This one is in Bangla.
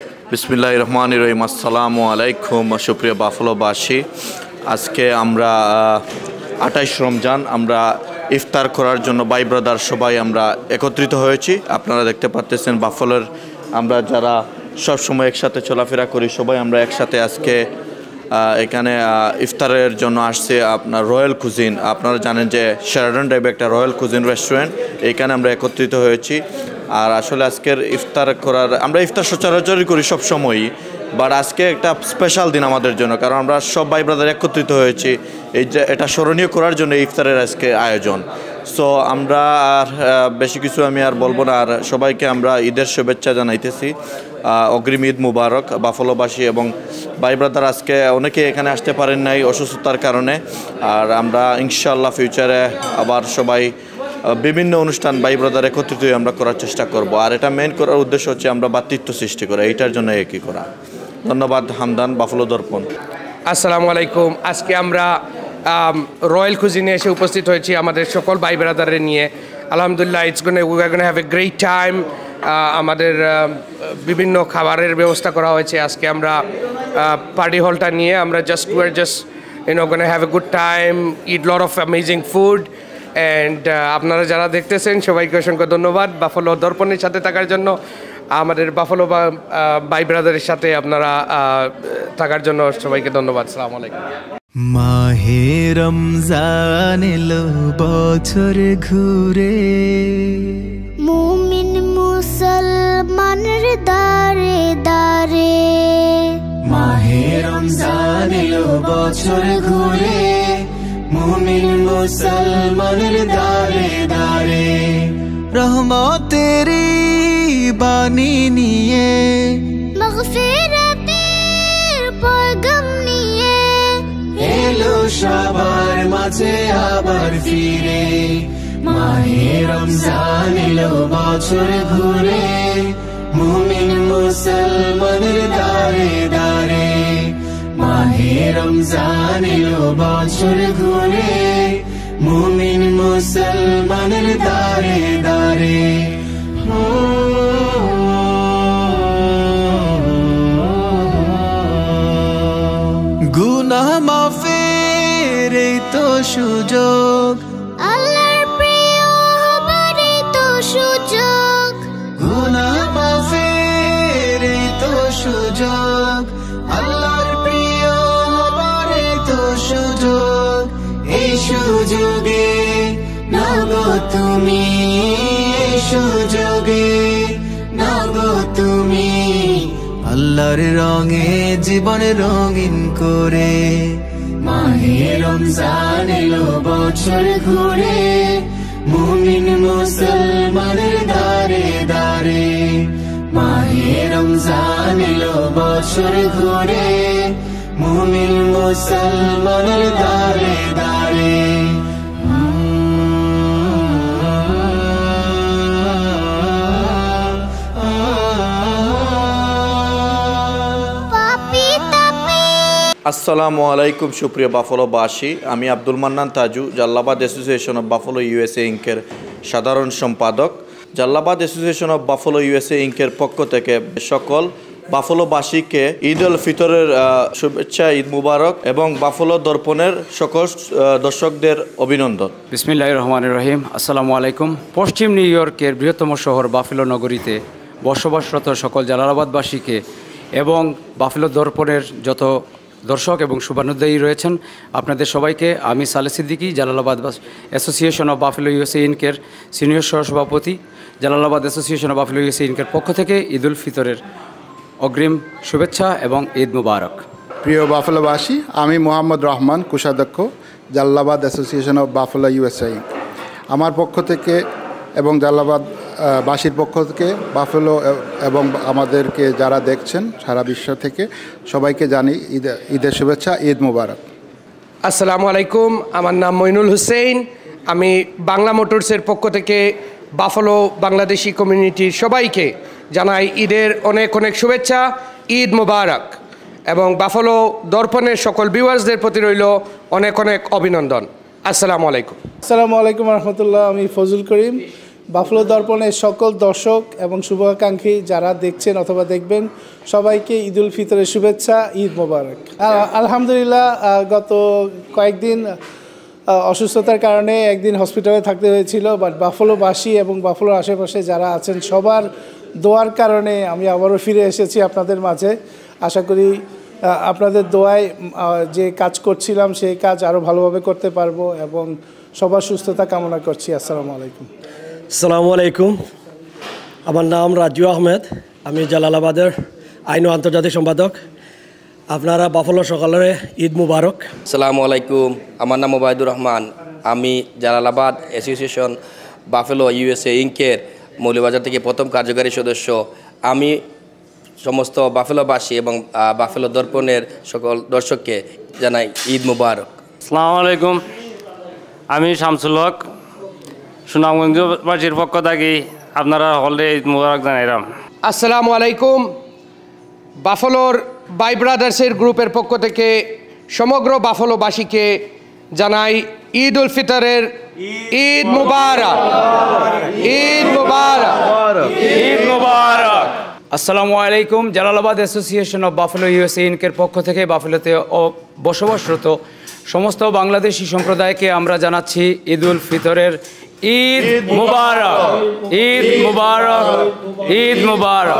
বিসমিল্লাহির রহমানির রহিম। আসসালামু আলাইকুম সুপ্রিয় বাফলোবাসী, আজকে আমরা 28 রমজান আমরা ইফতার করার জন্য ভাই ব্রাদার সবাই আমরা একত্রিত হয়েছি। আপনারা দেখতে পাচ্ছেন বাফলোর আমরা যারা সবসময় একসাথে চলাফেরা করি সবাই আমরা একসাথে আজকে এখানে ইফতারের জন্য আসছে আপনার রয়্যাল কুজিন। আপনারা জানেন যে শেরাটন ড্রাইভে একটা রয়্যাল কুজিন রেস্টুরেন্ট, এখানে আমরা একত্রিত হয়েছি। আর আসলে আজকের ইফতার করার আমরা ইফতার সচরাচরই করি সবসময়ই, বাট আজকে একটা স্পেশাল দিন আমাদের জন্য, কারণ আমরা সব ভাই ব্রাদার একত্রিত হয়েছি এই যে এটা স্মরণীয় করার জন্য ইফতারের আজকে আয়োজন। সো আমরা আর বেশি কিছু আমি আর বলবো না, আর সবাইকে আমরা ঈদের শুভেচ্ছা জানাইতেছি। অগ্রিম ঈদ মুবারক বাফলোবাসী এবং ভাই ব্রাদার। আজকে অনেকে এখানে আসতে পারেন নাই অসুস্থতার কারণে, আর আমরা ইনশাআল্লাহ ফিউচারে আবার সবাই বিভিন্ন অনুষ্ঠান ভাই ব্রাদার একত্রিত আমরা করার চেষ্টা করব। আর এটা মেন করার উদ্দেশ্য হচ্ছে আমরা ভ্রাতৃত্ব সৃষ্টি করা, এইটার জন্য একই করা। ধন্যবাদ। হামদান, বাফলো দর্পণ। আসসালামু আলাইকুম। আজকে আমরা রয়্যাল কুজিনে এসে উপস্থিত হয়েছি আমাদের সকল ভাই ব্রাদারের নিয়ে। আলহামদুলিল্লাহ, we are gonna have a great time. আমাদের বিভিন্ন খাবারের ব্যবস্থা করা হয়েছে। আজকে আমরা পার্টি হলটা নিয়ে আমরা গোনা have a good time, it lot of amazing food. And আপনারা যারা দেখতেছেন সবাইকে অসংখ্য ধন্যবাদ বাফলো দর্পণের সাথে থাকার জন্য, আমাদের বাফলো ভাই ব্রাদারের সাথে আপনারা থাকার জন্য সবাইকে ধন্যবাদ। আসসালামু আলাইকুম। মাহে রমজান এলো বছর ঘুরে, মুমিন মুসলমানের দারে দারে। মাহে রমজান এলো বছর ঘুরে, মুমিন মুসলমানের দারে দারে। রহমতেরি বাণী নিয়ে, মাগফিরাতের পয়গাম নিয়ে এলো সবার মাঝে আবার ফিরে। মাহে রমজান এলো বছর ঘুরে, মুমিন মুসলমানের দারে দারে। মাহে রমজান এলো বছর ঘুরে, মুমিন মুসলমানের দারে দারে। গুনাহ মাফের এই তো সুযোগ, আল্লাহর প্রিয় হবার এই তো সুযোগ। গুনাহ মাফের এই তো সুযোগ, আল্লাহর প্রিয় হবার এই তো সুযোগ। এই সুযোগে নাগো তুমি, এই সুযোগে নাগো তুমি, আল্লাহর রঙে জীবন রঙিন করে। মাহে রমজান এলো বছর ঘুরে, মুমিন মুসলমানের দারে দারে। মাহে রমজান এলো বছর ঘুরে, মুমিন মুসলমানের দারে দারে। আসসালামু আলাইকুম সুপ্রিয় বাফলোবাসী, আমি Abdul Mannan Taju, Jalalabad association of Buffalo USA ইনকের সাধারণ সম্পাদক। Jalalabad association of Buffalo USA ইনকের পক্ষ থেকে সকল বাফলোবাসীকে ঈদ উল ফিতরের শুভেচ্ছা, ঈদ মুবারক এবং বাফলো দর্পণের সকল দর্শকদের অভিনন্দন। বিসমিল্লাহির রহমানির রহিম। আসসালামু আলাইকুম। পশ্চিম নিউ ইয়র্কের বৃহত্তম শহর বাফলো নগরীতে বসবাসরত সকল জালালাবাদবাসীকে এবং বাফলো দর্পণের যত দর্শক এবং শুভানুধ্যায়ী রয়েছেন আপনাদের সবাইকে আমি Saleh Siddiqui, Jalalabad association of Buffalo USA ইনকের সিনিয়র সহসভাপতি, Jalalabad association of Buffalo USA ইনকের পক্ষ থেকে ঈদ উল ফিতরের অগ্রিম শুভেচ্ছা এবং ঈদ মুবারক। প্রিয় বাফলোবাসী, আমি মোহাম্মদ রহমান, কোষাধ্যক্ষ, Jalalabad association of Buffalo USA Inc. আমার পক্ষ থেকে এবং জালালাবাদ বাসীর পক্ষ থেকে বাফলো এবং আমাদেরকে যারা দেখছেন সারা বিশ্ব থেকে সবাইকে জানি ঈদের শুভেচ্ছা, ঈদ মুবারক। আসসালামু আলাইকুম। আমার নাম মইনুল হুসেইন। আমি বাংলা মোটরসের পক্ষ থেকে বাফলো বাংলাদেশি কমিউনিটির সবাইকে জানাই ঈদের অনেক অনেক শুভেচ্ছা, ঈদ মুবারক। এবং বাফলো দর্পণের সকল ভিউয়ার্সদের প্রতি রইল অনেক অনেক অভিনন্দন। আসসালামু আলাইকুম। আসসালামু আলাইকুম রহমতুল্লাহ। আমি ফজল করিম, বাফলো দর্পণের সকল দর্শক এবং শুভাকাঙ্ক্ষী যারা দেখছেন অথবা দেখবেন সবাইকে ঈদ উল ফিতরের শুভেচ্ছা, ঈদ মোবারক। আলহামদুলিল্লাহ, গত কয়েকদিন অসুস্থতার কারণে একদিন হসপিটালে থাকতে হয়েছিল, বাট বাফলোবাসী এবং বাফলোর আশেপাশে যারা আছেন সবার দোয়ার কারণে আমি আবারও ফিরে এসেছি আপনাদের মাঝে। আশা করি আপনাদের দোয়ায় যে কাজ করছিলাম সেই কাজ আরও ভালোভাবে করতে পারবো এবং সবার সুস্থতা কামনা করছি। আসসালামু আলাইকুম। আসসালামু আলাইকুম, আমার নাম রাজু আহমেদ, আমি জালালাবাদের আইন ও আন্তর্জাতিক সম্পাদক। আপনারা বাফলো সকালে ঈদ মুবারক। আসসালামু আলাইকুম, আমার নাম ওবায়দুর রহমান, আমি জালালাবাদ অ্যাসোসিয়েশন বাফেলো ইউএসএ ইনকের মৌলভীবাজার থেকে প্রথম কার্যকারী সদস্য। আমি সমস্ত বাফেলোবাসী এবং বাফেলো দর্পণের সকল দর্শককে জানাই ঈদ মুবারক। আসসালামু আলাইকুম, আমি শামসুল হক, সুনামগঞ্জবাসীর পক্ষ থেকে আপনারা হলে ঈদ মুবারক জানাইলাম। আসসালামু আলাইকুম, বাফলোর বাই ব্রাদার্সের গ্রুপের পক্ষ থেকে সমগ্র বাফলোবাসীকে জানাই ঈদ উল ফিতরের ঈদ মুবারক, ঈদ মুবারক, ঈদ মুবারক। আসসালামু আলাইকুম, Jalalabad association of Buffalo USA ইনকের পক্ষ থেকে বাফেলোতে বসবাসরত সমস্ত বাংলাদেশি সম্প্রদায়কে আমরা জানাচ্ছি ঈদ উল ফিতরের ঈদ মুবারক, ঈদ মুবারক, ঈদ মুবারক।